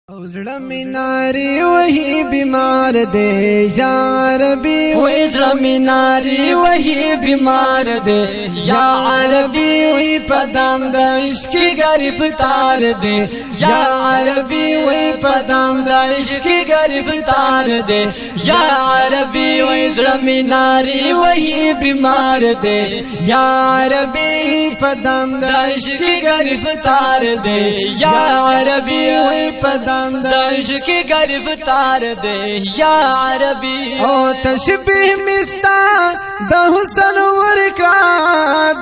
زړه می ناری وਹੀ بیمار دے یا عربی وہی زړه می ناری وਹੀ بیمار دے یا عربی وہی پدام د عشق گرفتار دے یا عربی وہی پدام د عشق گرفتار دے یا عربی وہی زړه می ناری وہی بیمار دے یا عربی پدام د عشق گرفتار دے یا عربی وہی پدام عشق گرفتار دے یا عربی او تشبیح مستا د حسن ورکا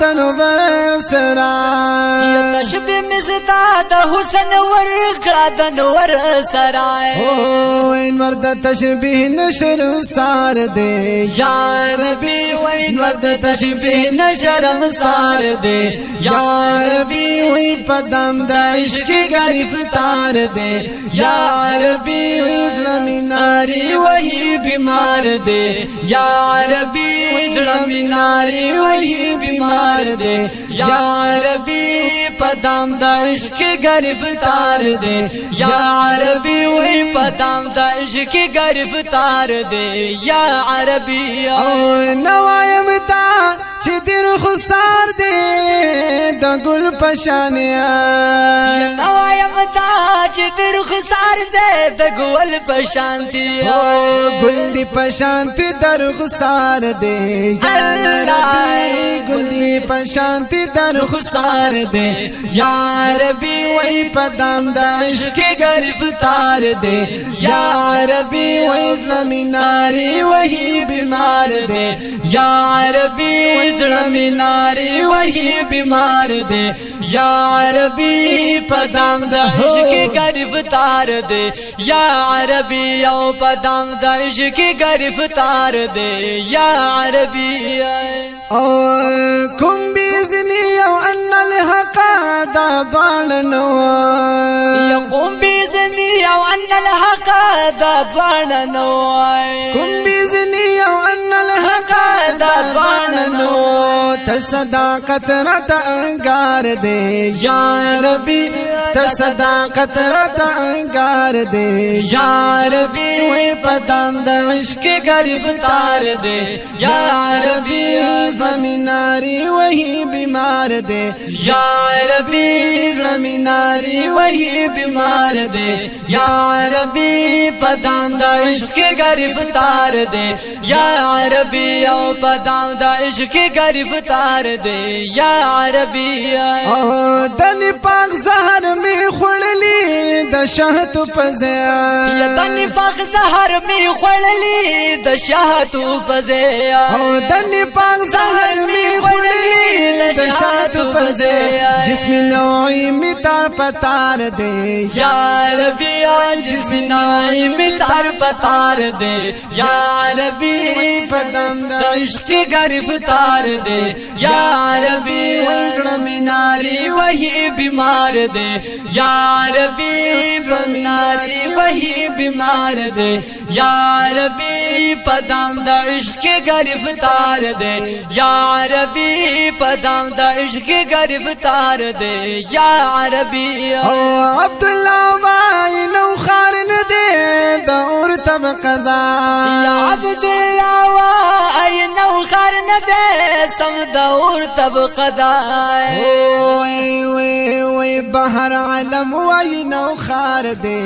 دنو برسرا تشبیح مستا د حسن ورکا دنو برسرا او انور د تشبیح نشر سار دے یا عربی انور د تشبیح نشر سار دے یا عربی وہی پدام د عشق گرفتار دے یا عربی زړه می ناری وہی بیمار دے یا عربی زړه می ناری وہی بیمار دے یا عربی پدام د عشق گرفتار دے یا عربی وہی پدام د عشق گرفتار دے یا عربی او نوایم تا چې دیر خسار دے د ګل پشانیا نوایم تا چې دیر خسار دے د ګل پشانتی او ګل دی پشانتی در خسار دے الله ګل دی پشانتی در خسار دے یا عربی وہی پدام د عشق گرفتار دے یا عربی وہی زړه می ناری وہی بیمار دے یا عربی زړه می ناری وہی بیمار دے یا عربی پدام د عشق گرفتار دے یا عربی او پدام د عشق گرفتار دے یا عربی او کوم بیزنی او ان الحق دا ضالنو یقوم بیزنی او ان الحق دا ضالنو کوم بیزنی او ان الحق دا ضالنو تصداقت رت انگار دے یا عربی تصداقت رت انگار دے یا عربی وہی پدام د عشق گرفتار دے یا عربی زمیناری وہی بیمار دے یا عربی زمیناری وہی بیمار دے یا عربی پدام د عشق گرفتار دے یا عربی او پدام د عشق گرفتار دے یا عربی او دنی پاک زہر میں خړلی د شهد پزیا یا دنی پاک زہر میں خړلی د شهد پزیا او دنی پاک زہر میں خړلی د شهد پزیا جسم نوعی می تار پتار دے یا عربی جسم نوعی می تار پتار دے یا عربی پدام د عشق گرفتار دے یا عربی زړه می ناری وہی بیمار دے یا عربی زړه می ناری وہی بیمار دے یا عربی پدام د عشق گرفتار دے یا عربی پدام د عشق گرفتار دے یا عربی او عبداللہ وای نو خارن دے د اور طبقدا یا عبداللہ وای نو خارن دے سم د اور طبقدا وای وای وای بحر عالم وای نو خار دے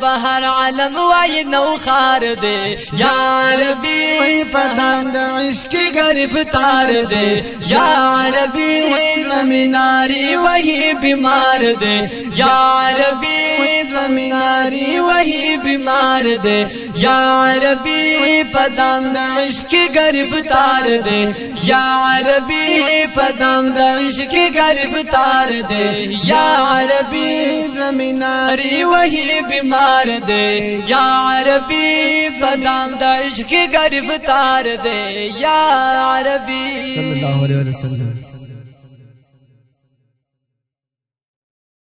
بہر عالم وای نو خار دے یا عربی وہی پدام د عشق گرفتار دے یا عربی وہی زمیناری وہی بیمار دے یا عربی وہی زمیناری وہی بیمار دے یا عربی پدام د عشق گرفتار دے یا عربی پدام د عشق گرفتار دے یا عربی زمیناری وہی بیمار دے یا عربی پدام د عشق گرفتار دے یا عربی صلی اللہ علیہ وسلم